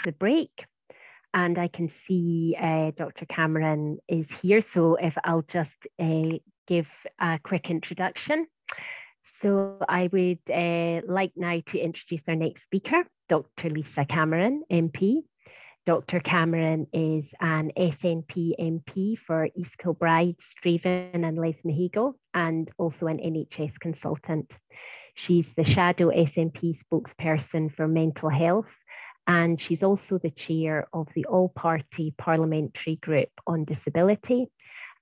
the break. And I can see Dr. Cameron is here. So if I'll just give a quick introduction. So I would like now to introduce our next speaker, Dr. Lisa Cameron, MP. Dr. Cameron is an SNP MP for East Kilbride, Strathaven and Lesmahagow, and also an NHS consultant. She's the shadow SNP spokesperson for mental health, and she's also the chair of the all-party Parliamentary Group on Disability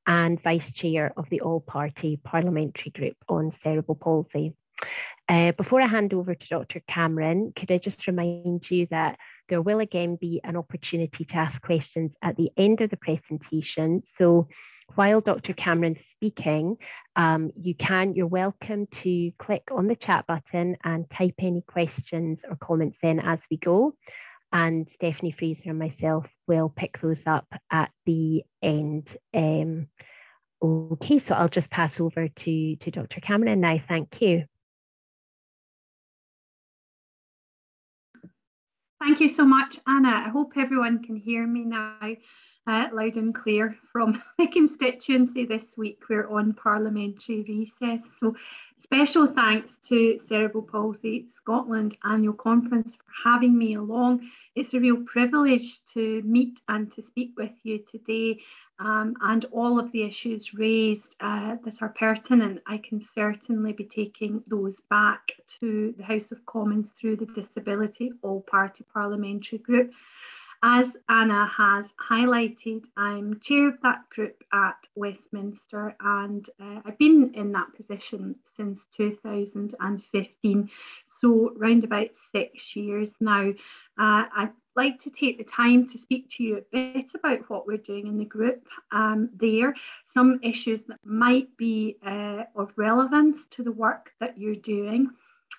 and vice chair of the all-party Parliamentary Group on Cerebral Palsy. Before I hand over to Dr. Cameron, could I just remind you that there will again be an opportunity to ask questions at the end of the presentation. So while Dr. Cameron's speaking, you're welcome to click on the chat button and type any questions or comments in as we go. And Stephanie Fraser and myself will pick those up at the end. Okay, so I'll just pass over to Dr. Cameron now. Thank you. Thank you so much, Anna. I hope everyone can hear me now loud and clear from the constituency this week. We're on parliamentary recess. So special thanks to Cerebral Palsy Scotland Annual Conference for having me along. It's a real privilege to meet and to speak with you today, and all of the issues raised that are pertinent. I can certainly be taking those back to the House of Commons through the Disability All-Party Parliamentary Group. As Anna has highlighted, I'm chair of that group at Westminster, and I've been in that position since 2015, so round about 6 years now. I'd like to take the time to speak to you a bit about what we're doing in the group there, some issues that might be of relevance to the work that you're doing.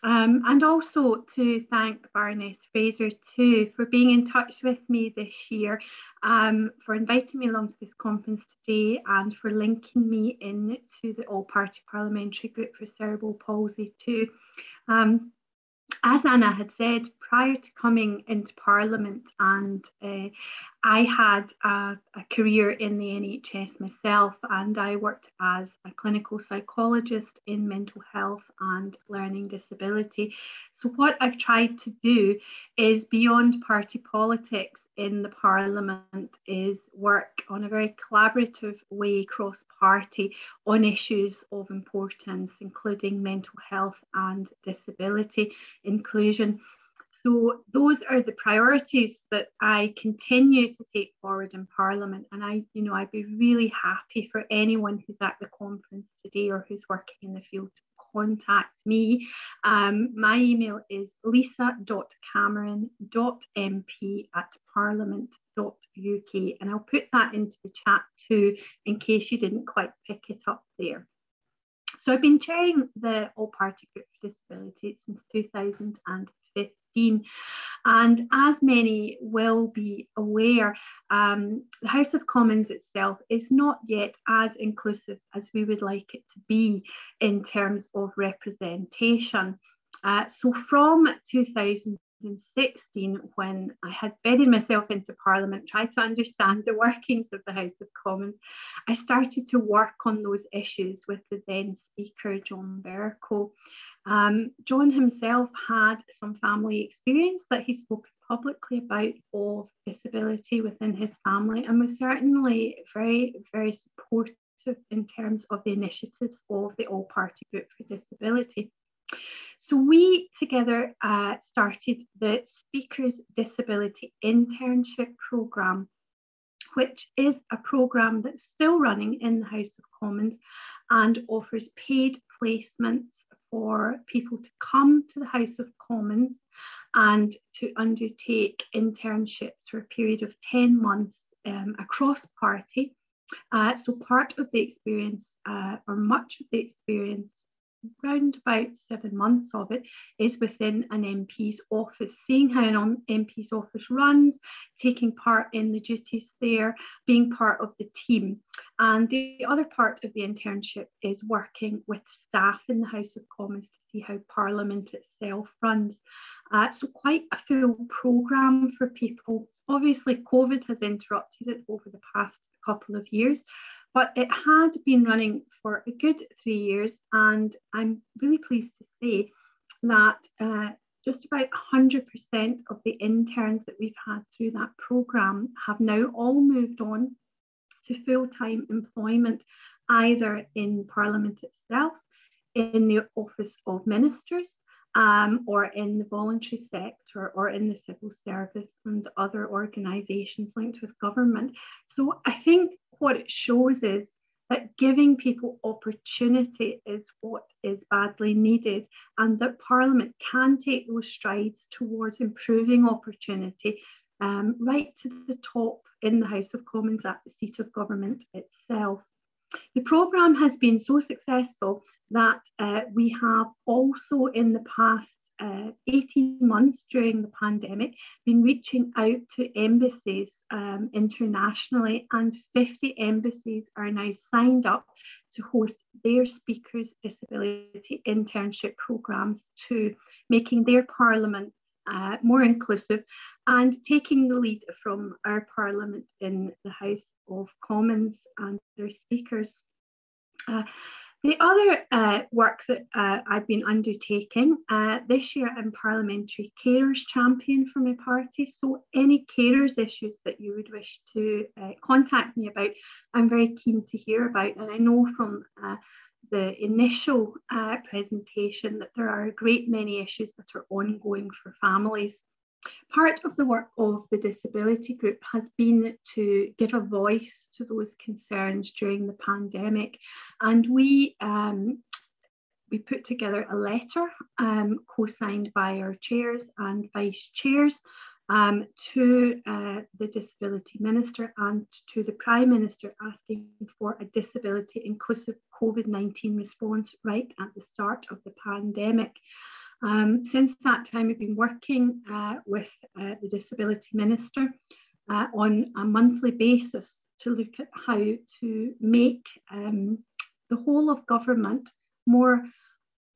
And also to thank Baroness Fraser too for being in touch with me this year, for inviting me along to this conference today and for linking me in to the All-Party Parliamentary Group for Cerebral Palsy too. As Anna had said, prior to coming into Parliament, and I had a career in the NHS myself, and I worked as a clinical psychologist in mental health and learning disability. So what I've tried to do is, beyond party politics in the Parliament, is work on a very collaborative way cross-party on issues of importance, including mental health and disability inclusion. So those are the priorities that I continue to take forward in Parliament, and I'd be really happy for anyone who's at the conference today or who's working in the field to contact me. My email is lisa.cameron.mp@parliament.uk, and I'll put that into the chat too in case you didn't quite pick it up there. So I've been chairing the All-Party Group for Disability since 2015. And as many will be aware, the House of Commons itself is not yet as inclusive as we would like it to be in terms of representation. So from 2016, when I had bedded myself into Parliament, tried to understand the workings of the House of Commons, I started to work on those issues with the then Speaker, John Bercow. John himself had some family experience that he spoke publicly about of disability within his family, and was certainly very, very supportive in terms of the initiatives of the All-Party Group for Disability. So we together started the Speaker's Disability Internship Programme, which is a programme that's still running in the House of Commons and offers paid placements for people to come to the House of Commons and to undertake internships for a period of 10 months across party. So part of the experience, or much of the experience, around about 7 months of it, is within an MP's office, seeing how an MP's office runs, taking part in the duties there, being part of the team. And the other part of the internship is working with staff in the House of Commons to see how Parliament itself runs. So quite a full programme for people. Obviously, COVID has interrupted it over the past couple of years, but it had been running for a good 3 years, and I'm really pleased to say that just about 100% of the interns that we've had through that programme have now all moved on to full-time employment, either in Parliament itself, in the Office of Ministers, or in the voluntary sector, or in the civil service and other organisations linked with government. So I think what it shows is that giving people opportunity is what is badly needed, and that Parliament can take those strides towards improving opportunity right to the top in the House of Commons at the seat of government itself. The programme has been so successful that we have also in the past 18 months during the pandemic been reaching out to embassies internationally, and 50 embassies are now signed up to host their speakers' disability internship programmes too, making their parliaments more inclusive and taking the lead from our Parliament in the House of Commons and their speakers. The other work that I've been undertaking this year, I'm Parliamentary Carers Champion for my party. So any carers issues that you would wish to contact me about, I'm very keen to hear about. And I know from the initial presentation that there are a great many issues that are ongoing for families. Part of the work of the disability group has been to give a voice to those concerns during the pandemic, and we put together a letter co-signed by our chairs and vice chairs to the disability minister and to the Prime Minister, asking for a disability inclusive COVID-19 response right at the start of the pandemic. Since that time, we've been working with the Disability Minister on a monthly basis to look at how to make the whole of government more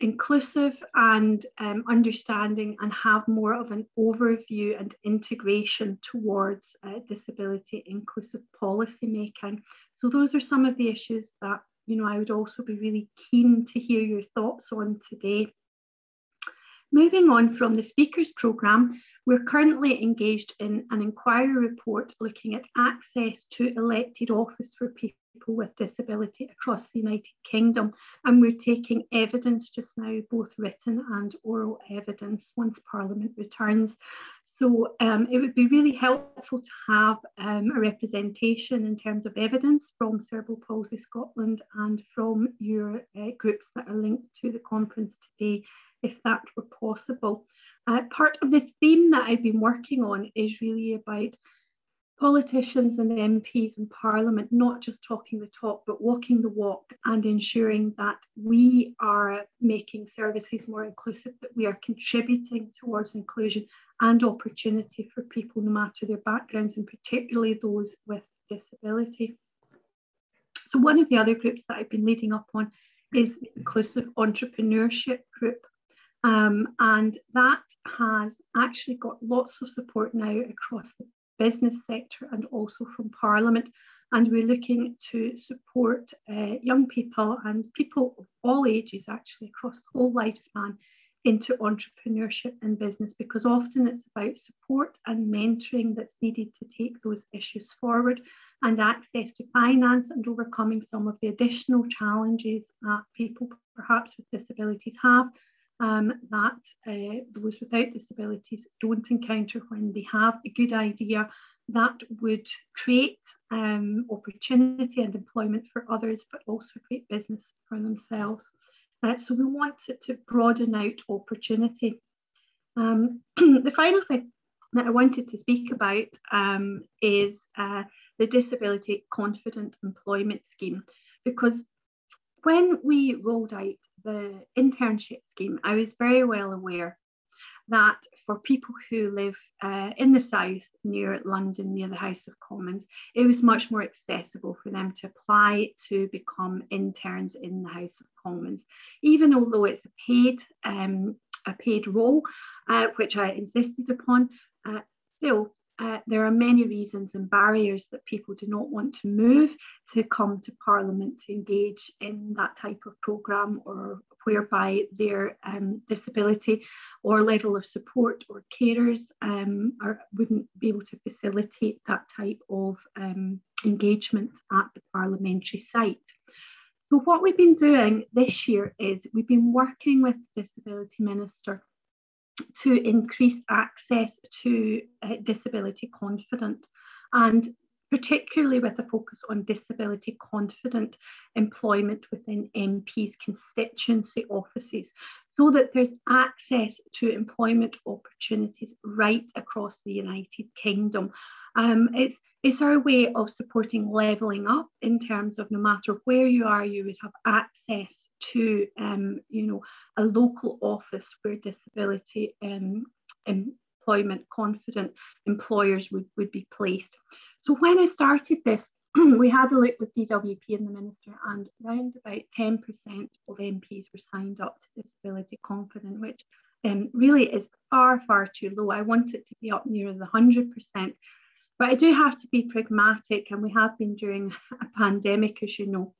inclusive and understanding, and have more of an overview and integration towards disability inclusive policy making. So those are some of the issues that, you know, I would also be really keen to hear your thoughts on today. Moving on from the speakers programme, we're currently engaged in an inquiry report looking at access to elected office for people with disability across the United Kingdom, and we're taking evidence just now, both written and oral evidence, once Parliament returns. So it would be really helpful to have a representation in terms of evidence from Cerebral Palsy Scotland and from your groups that are linked to the conference today, if that were possible. Part of the theme that I've been working on is really about politicians and MPs in Parliament not just talking the talk, but walking the walk, and ensuring that we are making services more inclusive, that we are contributing towards inclusion and opportunity for people, no matter their backgrounds, and particularly those with disability. So one of the other groups that I've been leading up on is the Inclusive Entrepreneurship group. And that has actually got lots of support now across the business sector and also from Parliament. And we're looking to support young people and people of all ages, actually across the whole lifespan, into entrepreneurship and business, because often it's about support and mentoring that's needed to take those issues forward, and access to finance, and overcoming some of the additional challenges that people perhaps with disabilities have, that those without disabilities don't encounter when they have a good idea that would create opportunity and employment for others, but also create business for themselves. So we want to broaden out opportunity. The final thing that I wanted to speak about is the Disability Confident Employment Scheme, because when we rolled out the internship scheme, I was very well aware that for people who live in the south, near London, near the House of Commons, it was much more accessible for them to apply to become interns in the House of Commons. Even although it's a paid a paid role, which I insisted upon. Still, there are many reasons and barriers that people do not want to move to come to Parliament to engage in that type of programme, or whereby their disability or level of support or carers wouldn't be able to facilitate that type of engagement at the parliamentary site. So what we've been doing this year is we've been working with the Disability Minister to increase access to disability confident, and particularly with a focus on disability confident employment within MPs' constituency offices, so that there's access to employment opportunities right across the United Kingdom. It's our way of supporting levelling up, in terms of no matter where you are, you would have access to a local office where disability employment confident employers would be placed. So when I started this, we had a look with DWP and the Minister, and around about 10% of MPs were signed up to disability confident, which really is far, far too low. I want it to be up near the 100%. But I do have to be pragmatic, and we have been during a pandemic, as you know.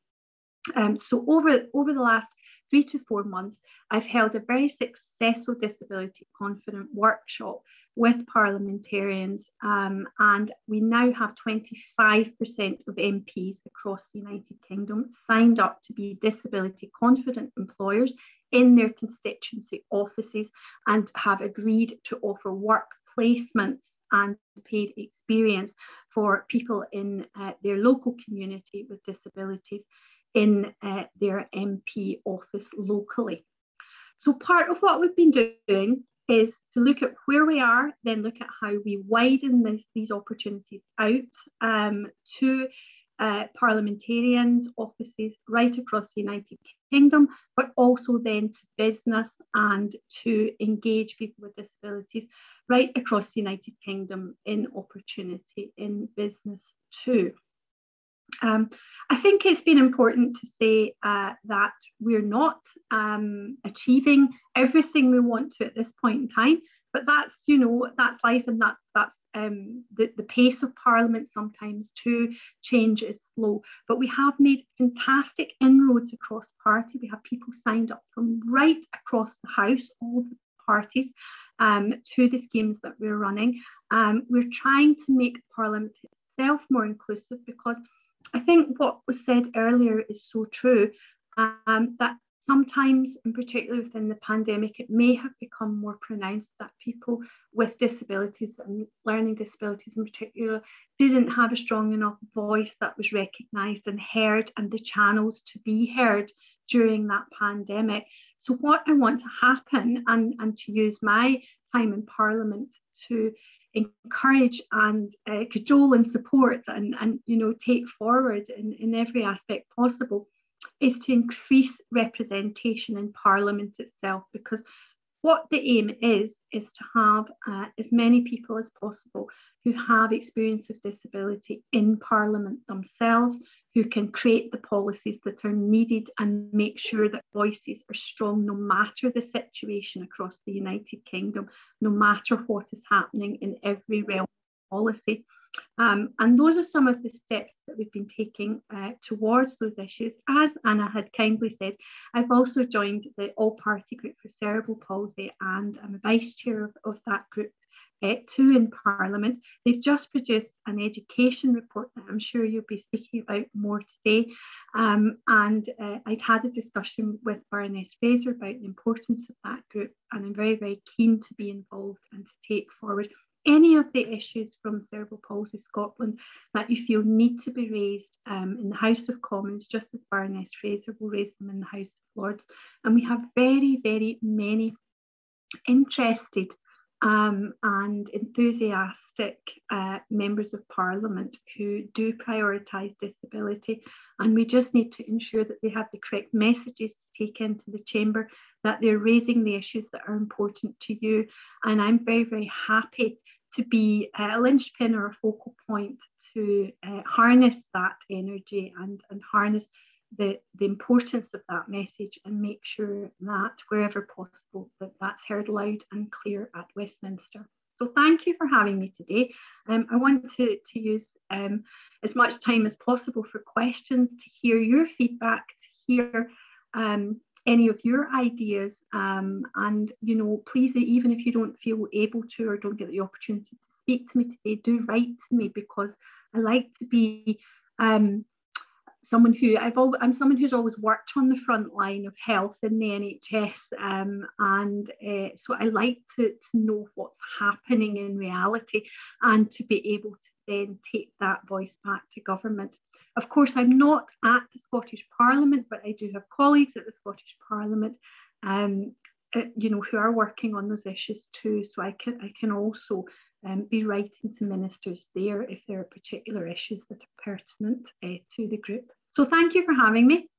So over the last 3 to 4 months, I've held a very successful disability confident workshop with parliamentarians, and we now have 25% of MPs across the United Kingdom signed up to be disability confident employers in their constituency offices, and have agreed to offer work placements and paid experience for people in their local community with disabilities in their MP office locally. So part of what we've been doing is to look at where we are, then look at how we widen these opportunities out to parliamentarians' offices right across the United Kingdom, but also then to business, and to engage people with disabilities right across the United Kingdom in opportunity in business too. I think it's been important to say that we're not achieving everything we want to at this point in time, but that's life, and that's the pace of Parliament sometimes too. Change is slow, but we have made fantastic inroads across party. We have people signed up from right across the House, all the parties, to the schemes that we're running. We're trying to make Parliament itself more inclusive, because I think what was said earlier is so true, that sometimes, and particularly within the pandemic, it may have become more pronounced that people with disabilities and learning disabilities in particular didn't have a strong enough voice that was recognised and heard, and the channels to be heard during that pandemic. So what I want to happen, and to use my time in Parliament to encourage and cajole and support and take forward in every aspect possible, is to increase representation in Parliament itself, because what the aim is to have as many people as possible who have experience of disability in Parliament themselves, who can create the policies that are needed and make sure that voices are strong no matter the situation across the United Kingdom, no matter what is happening in every realm of policy. And those are some of the steps that we've been taking towards those issues. As Anna had kindly said, I've also joined the all-party group for Cerebral Palsy, and I'm a vice chair of that group too in Parliament. They've just produced an education report that I'm sure you'll be speaking about more today. I'd had a discussion with Baroness Fraser about the importance of that group, and I'm very, very keen to be involved and to take forward any of the issues from Cerebral Palsy Scotland that you feel need to be raised in the House of Commons, just as Baroness Fraser will raise them in the House of Lords. And we have very, very many interested and enthusiastic members of Parliament who do prioritise disability, and we just need to ensure that they have the correct messages to take into the chamber, that they're raising the issues that are important to you. And I'm very, very happy to be a linchpin or a focal point to harness that energy and harness the importance of that message and make sure that wherever possible that's heard loud and clear at Westminster. So thank you for having me today. I want to use as much time as possible for questions, to hear your feedback, to hear any of your ideas, and please, even if you don't feel able to or don't get the opportunity to speak to me today, do write to me, because I like to be I'm someone who's always worked on the front line of health in the NHS, so I like to know what's happening in reality and to be able to then take that voice back to government. Of course, I'm not at the Scottish Parliament, but I do have colleagues at the Scottish Parliament, who are working on those issues too. So I can also be writing to ministers there if there are particular issues that are pertinent to the group. So thank you for having me.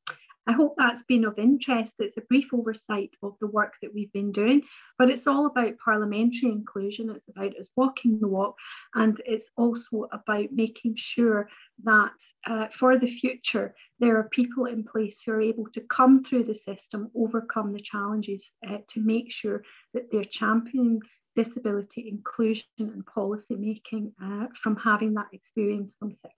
I hope that's been of interest. It's a brief oversight of the work that we've been doing, but it's all about parliamentary inclusion. It's about us walking the walk, and it's also about making sure that for the future, there are people in place who are able to come through the system, overcome the challenges, to make sure that they're championing disability inclusion and policy making from having that experience themselves.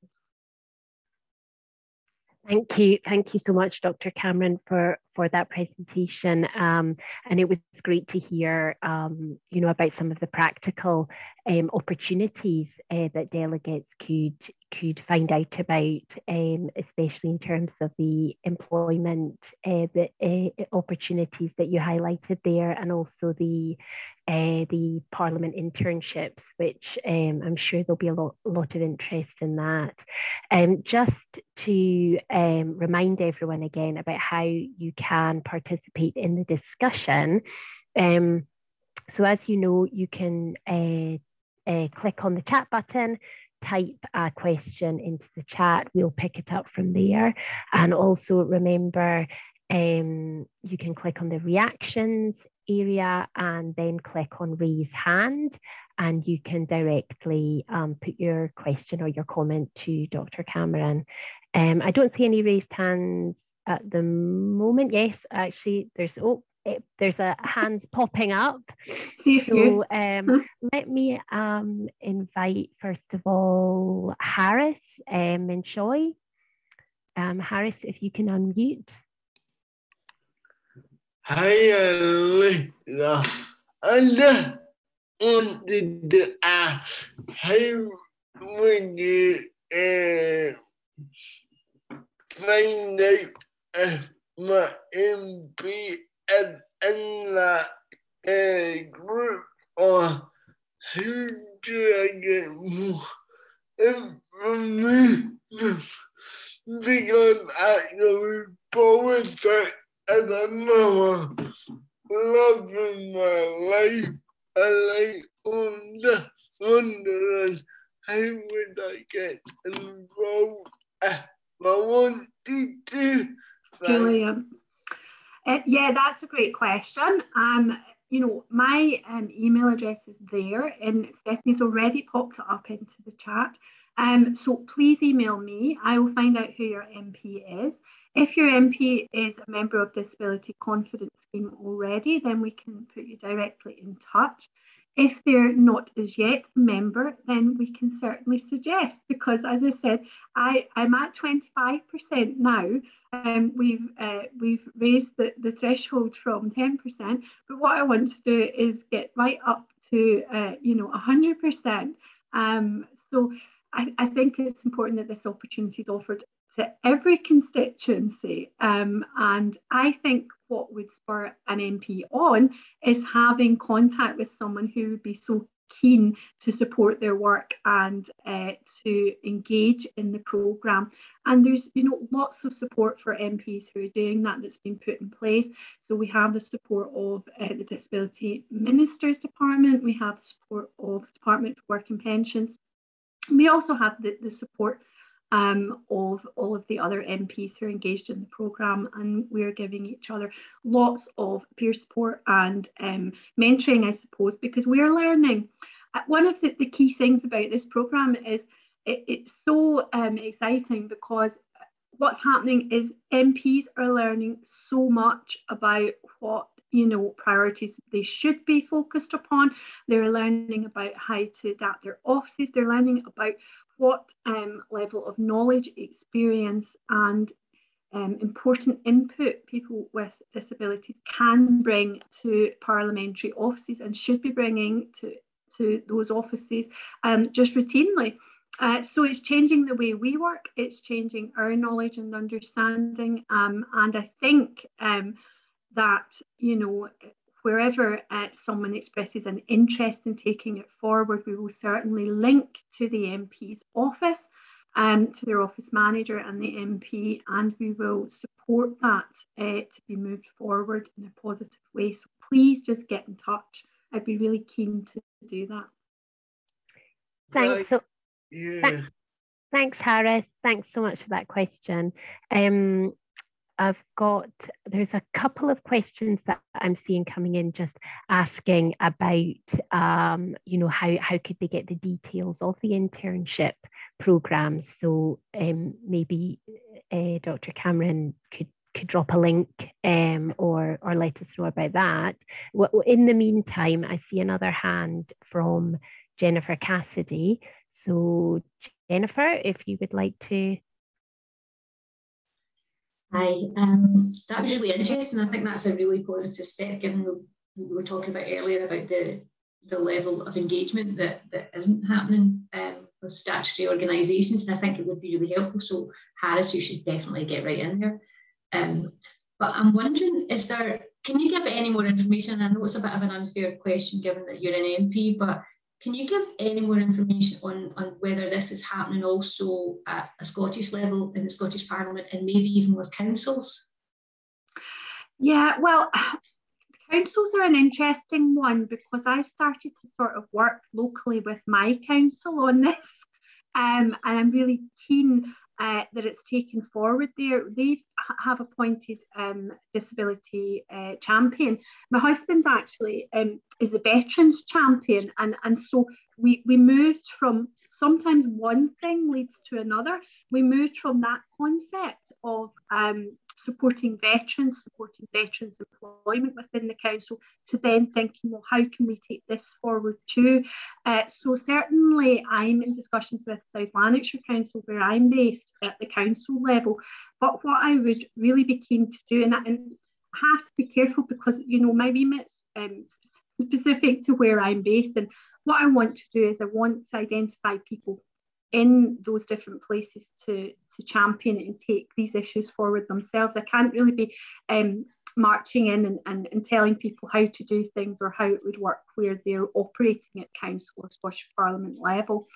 Thank you so much, Dr. Cameron, for that presentation. And it was great to hear, about some of the practical opportunities that delegates could find out about, especially in terms of the employment opportunities that you highlighted there, and also the Parliament internships, which I'm sure there'll be a lot of interest in that. Just to remind everyone again about how you can participate in the discussion. So as you know, you can click on the chat button, type a question into the chat, we'll pick it up from there. And also remember, you can click on the reactions area and then click on raise hand, and you can directly put your question or your comment to Dr. Cameron. I don't see any raised hands at the moment. Yes, actually, there's a hands popping up. So let me invite, first of all, Harris and Shoy. Harris, if you can unmute. Hi, Lisa. I just wanted to ask, how would you find out if my MP is in that group, or how do I get more information? Because actually politics is another love in my life. I'm just wondering, how would I get involved if I wanted to? Brilliant. Yeah, that's a great question. My email address is there, and Stephanie's already popped it up into the chat. So please email me. I will find out who your MP is. If your MP is a member of Disability Confidence Scheme already, then we can put you directly in touch. If they're not as yet a member, then we can certainly suggest, because as I said, I'm at 25% now. We've raised the threshold from 10%, but what I want to do is get right up to 100%. So I think it's important that this opportunity is offered to every constituency, and I think what would spur an MP on is having contact with someone who would be so keen to support their work and to engage in the programme. And there's lots of support for MPs who are doing that that's been put in place. So we have the support of the Disability Ministers Department, we have the support of the Department for Work and Pensions. We also have the support of all of the other MPs who are engaged in the programme, and we're giving each other lots of peer support and mentoring, I suppose, because we're learning. One of the key things about this programme is it's so exciting, because what's happening is MPs are learning so much about what, you know, priorities they should be focused upon. They're learning about how to adapt their offices. They're learning about what level of knowledge, experience and important input people with disabilities can bring to parliamentary offices and should be bringing to those offices just routinely. So it's changing the way we work, it's changing our knowledge and understanding, and I think that, you know, wherever someone expresses an interest in taking it forward, we will certainly link to the MP's office, to their office manager and the MP, and we will support that to be moved forward in a positive way. So please just get in touch. I'd be really keen to do that. Thanks. Thanks, Harris. Thanks so much for that question. There's a couple of questions that I'm seeing coming in, just asking about, you know, how could they get the details of the internship programs. So maybe Dr. Cameron could drop a link or let us know about that. In the meantime, I see another hand from Jennifer Cassidy. So Jennifer, if you would like to. Hi, that was really interesting. I think that's a really positive step, given what we were talking about earlier about the level of engagement that isn't happening with statutory organisations. And I think it would be really helpful. So Harris, you should definitely get right in there. But I'm wondering, can you give any more information? I know it's a bit of an unfair question given that you're an MP, but can you give any more information on whether this is happening also at a Scottish level in the Scottish Parliament and maybe even with councils? Yeah, well, councils are an interesting one because I've started to sort of work locally with my council on this, and I'm really keen that it's taken forward there. They have appointed disability champion. My husband actually is a veterans champion, and so we moved from, sometimes one thing leads to another. We moved from that concept of supporting veterans employment within the council to then thinking, well, how can we take this forward too? So certainly I'm in discussions with South Lanarkshire Council, where I'm based, at the council level. But what I would really be keen to do, and I have to be careful because, you know, my remit's specific to where I'm based, and what I want to do is I want to identify people in those different places to champion and take these issues forward themselves. I can't really be marching in and telling people how to do things or how it would work where they're operating at council or Scottish Parliament level.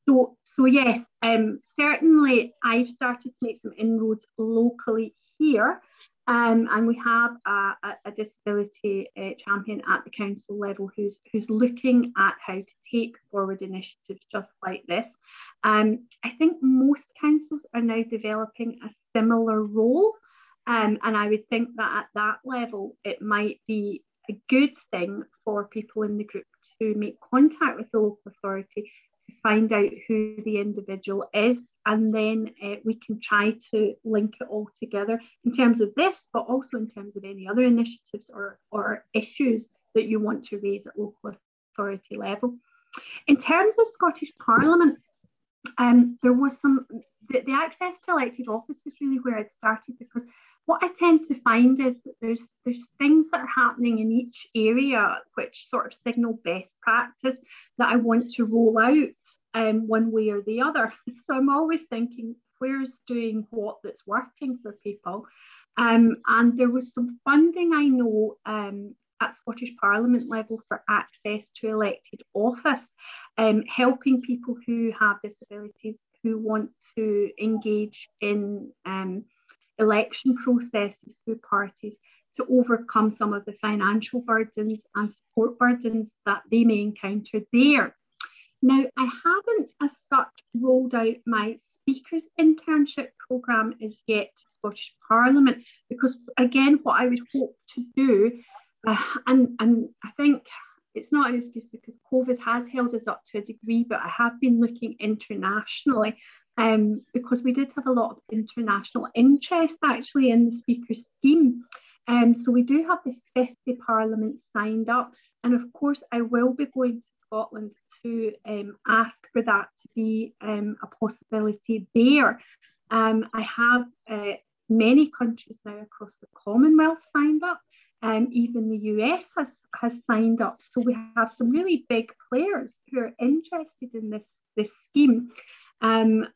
So yes, certainly I've started to make some inroads locally here, and we have a disability champion at the council level who's looking at how to take forward initiatives just like this. I think most councils are now developing a similar role, and I would think that at that level it might be a good thing for people in the group to make contact with the local authority to find out who the individual is, and then we can try to link it all together in terms of this, but also in terms of any other initiatives or issues that you want to raise at local authority level. In terms of Scottish Parliament, there was the access to elected office was really where I'd started, because what I tend to find is that there's things that are happening in each area which sort of signal best practice that I want to roll out one way or the other. So I'm always thinking, where's doing what that's working for people? And there was some funding, I know, at Scottish Parliament level for access to elected office, helping people who have disabilities who want to engage in election processes through parties to overcome some of the financial burdens and support burdens that they may encounter there. Now, I haven't as such rolled out my speakers internship programme as yet to Scottish Parliament, because again, what I would hope to do, and I think it's not an excuse because COVID has held us up to a degree, but I have been looking internationally because we did have a lot of international interest actually in the speaker scheme. So we do have this 50 Parliament signed up, and of course I will be going to Scotland to ask for that to be a possibility there. I have many countries now across the Commonwealth signed up, and even the US has signed up. So we have some really big players who are interested in this scheme, and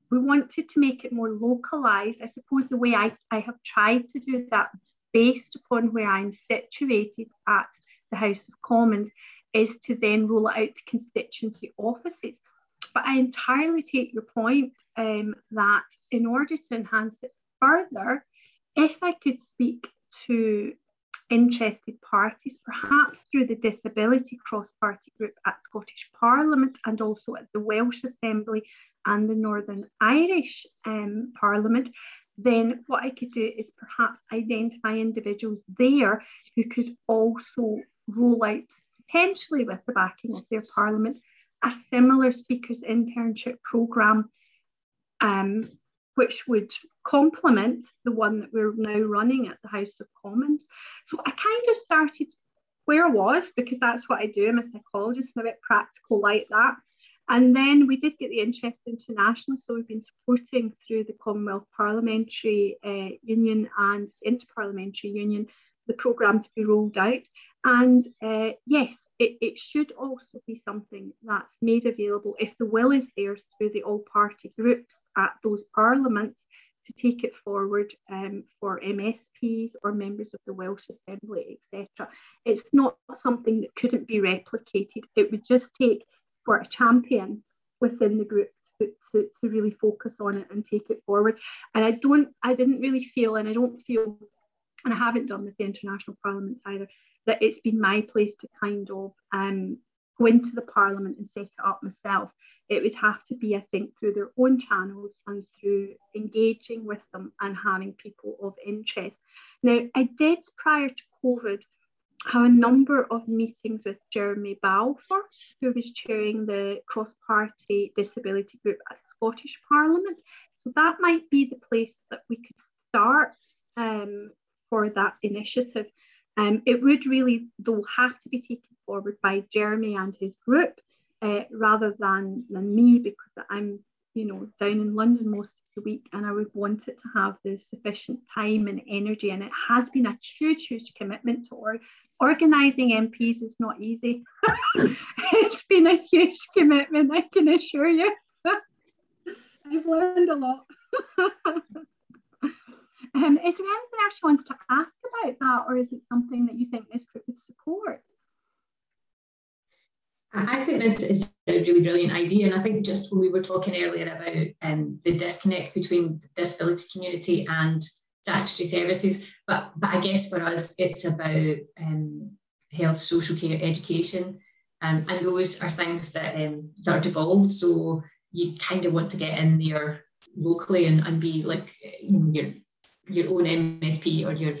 we wanted to make it more localised. I suppose the way I have tried to do that, based upon where I'm situated at the House of Commons, is to then roll it out to constituency offices. But I entirely take your point that in order to enhance it further, if I could speak to interested parties, perhaps through the disability cross-party group at Scottish Parliament, and also at the Welsh Assembly and the Northern Irish Parliament, then what I could do is perhaps identify individuals there who could also roll out, potentially with the backing of their Parliament, a similar speakers internship programme, which would complement the one that we're now running at the House of Commons. So I kind of started where I was, because that's what I do. I'm a psychologist, I'm a bit practical like that. And then we did get the interest internationally, so we've been supporting through the Commonwealth Parliamentary Union and Interparliamentary Union the programme to be rolled out. And yes, it should also be something that's made available, if the will is there, through the all-party groups at those parliaments, to take it forward for MSPs or members of the Welsh Assembly, etc. It's not something that couldn't be replicated. It would just take for a champion within the group to really focus on it and take it forward. And I didn't really feel, and I don't feel, and I haven't done with the international parliaments either, that it's been my place to kind of go into the Parliament and set it up myself. It would have to be, I think, through their own channels and through engaging with them and having people of interest. Now, I did, prior to COVID, have a number of meetings with Jeremy Balfour, who was chairing the cross-party disability group at Scottish Parliament. So that might be the place that we could start for that initiative. It would really, though, have to be taken forward by Jeremy and his group rather than me, because I'm, down in London most of the week, and I would want it to have the sufficient time and energy. And it has been a huge, huge commitment to organising MPs is not easy. It's been a huge commitment, I can assure you. I've learned a lot. Is there anything else you want to ask about that, or is it something that you think this group would support? I think this is a really brilliant idea, and I think just when we were talking earlier about the disconnect between the disability community and statutory services, but I guess for us it's about health, social care, education, and those are things that are devolved. So you kind of want to get in there locally and be like your own MSP or your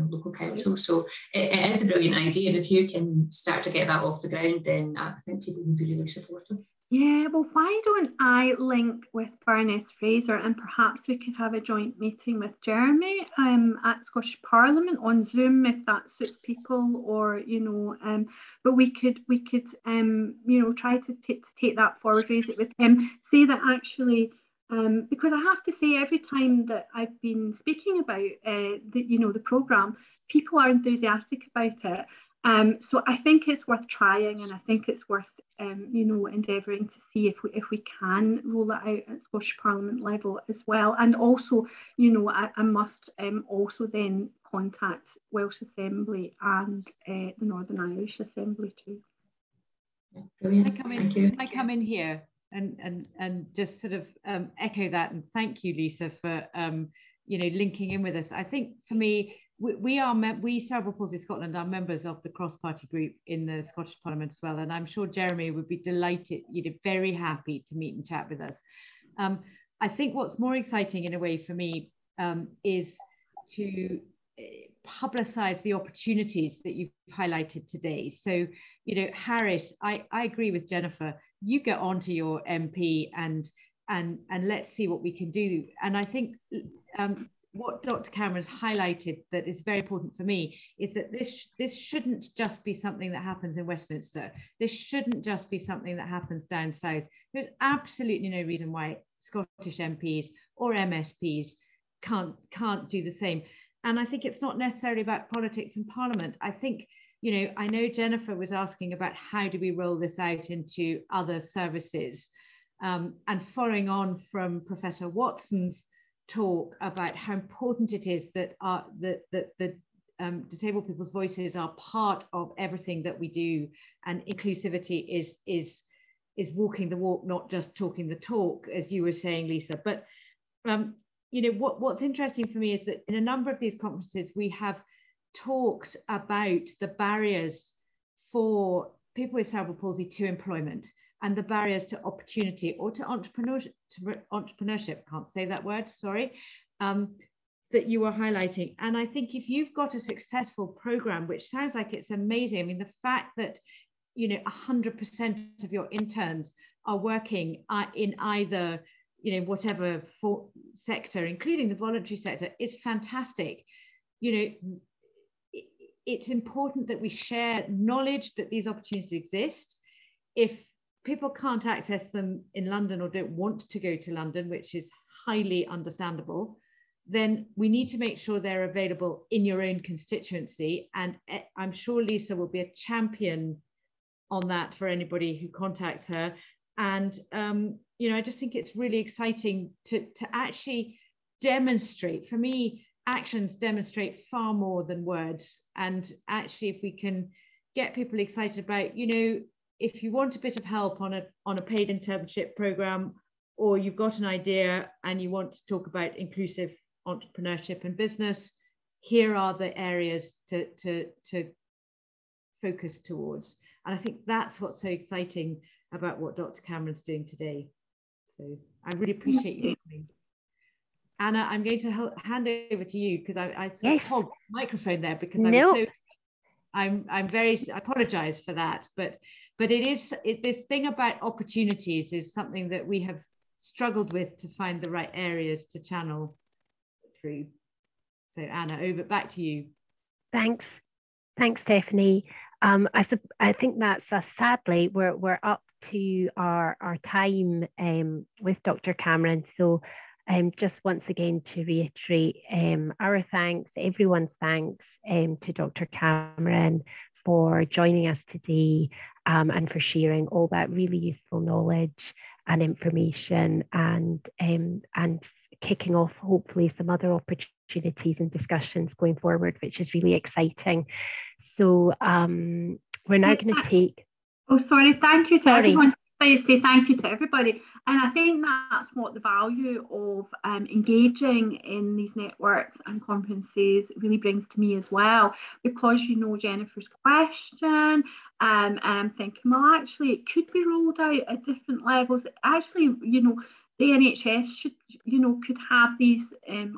local council. So it is a brilliant idea, and if you can start to get that off the ground, then I think people will be really supportive. Yeah, well, why don't I link with Baroness Fraser, and perhaps we could have a joint meeting with Jeremy at Scottish Parliament on Zoom, if that suits people, or but we could try to take that forward, raise it with him, say that actually. Because I have to say, every time that I've been speaking about the programme, people are enthusiastic about it. So I think it's worth trying, and I think it's worth endeavouring to see if we can roll it out at Scottish Parliament level as well. And also, I must also then contact Welsh Assembly and the Northern Irish Assembly too. Brilliant. I come in here and just sort of echo that, and thank you, Lisa, for linking in with us. I think for me, we Cerebral Palsy Scotland are members of the cross-party group in the Scottish Parliament as well, and I'm sure Jeremy would be delighted, very happy to meet and chat with us. I think what's more exciting in a way for me is to publicize the opportunities that you've highlighted today. So, you know, Harris, I agree with Jennifer. You get onto your MP and let's see what we can do. And I think what Dr. Cameron's highlighted that is very important for me is that this shouldn't just be something that happens in Westminster. This shouldn't just be something that happens down south. There's absolutely no reason why Scottish MPs or MSPs can't do the same. And I think it's not necessarily about politics in Parliament. I think, you know, I know Jennifer was asking about how do we roll this out into other services, and following on from Professor Watson's talk about how important it is that the disabled people's voices are part of everything that we do, and inclusivity is walking the walk, not just talking the talk, as you were saying, Lisa. But you know, what's interesting for me is that in a number of these conferences, we have talked about the barriers for people with cerebral palsy to employment and the barriers to opportunity or to entrepreneurship, can't say that word, sorry, that you were highlighting. And I think if you've got a successful program, which sounds like it's amazing, I mean, the fact that, you know, 100% of your interns are working in either, you know, whatever sector, including the voluntary sector, is fantastic. You know, it's important that we share knowledge that these opportunities exist. If people can't access them in London or don't want to go to London, which is highly understandable, then we need to make sure they're available in your own constituency. And I'm sure Lisa will be a champion on that for anybody who contacts her. And you know, I just think it's really exciting to actually demonstrate. For me, actions demonstrate far more than words. And actually, if we can get people excited about, you know, if you want a bit of help on a paid internship program, or you've got an idea and you want to talk about inclusive entrepreneurship and business, here are the areas to focus towards. And I think that's what's so exciting about what Dr. Cameron's doing today. So I really appreciate you coming. Anna, I'm going to hand over to you because I sort of hogged the microphone there because I'm very, I apologize for that, but this thing about opportunities is something that we have struggled with to find the right areas to channel through. So Anna, back to you. Thanks, Stephanie. I think that's sadly we're up to our time with Dr. Cameron. So just once again to reiterate our thanks, everyone's thanks to Dr. Cameron for joining us today and for sharing all that really useful knowledge and information and kicking off hopefully some other opportunities and discussions going forward, which is really exciting. So we're now going to take... Oh, sorry, thank you. I just want to say thank you to everybody. And I think that's what the value of engaging in these networks and conferences really brings to me as well, because you know Jennifer's question, and I'm thinking, well, actually, it could be rolled out at different levels. Actually, you know, the NHS should, you know, could have these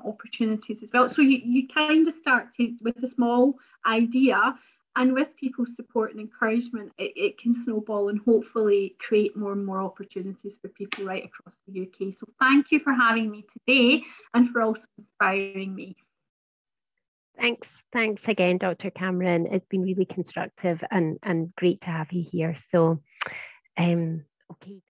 opportunities as well. So you kind of start with a small idea, and with people's support and encouragement, it can snowball and hopefully create more and more opportunities for people right across the UK. So thank you for having me today and for also inspiring me. Thanks again, Dr. Cameron. It's been really constructive and great to have you here. So, okay.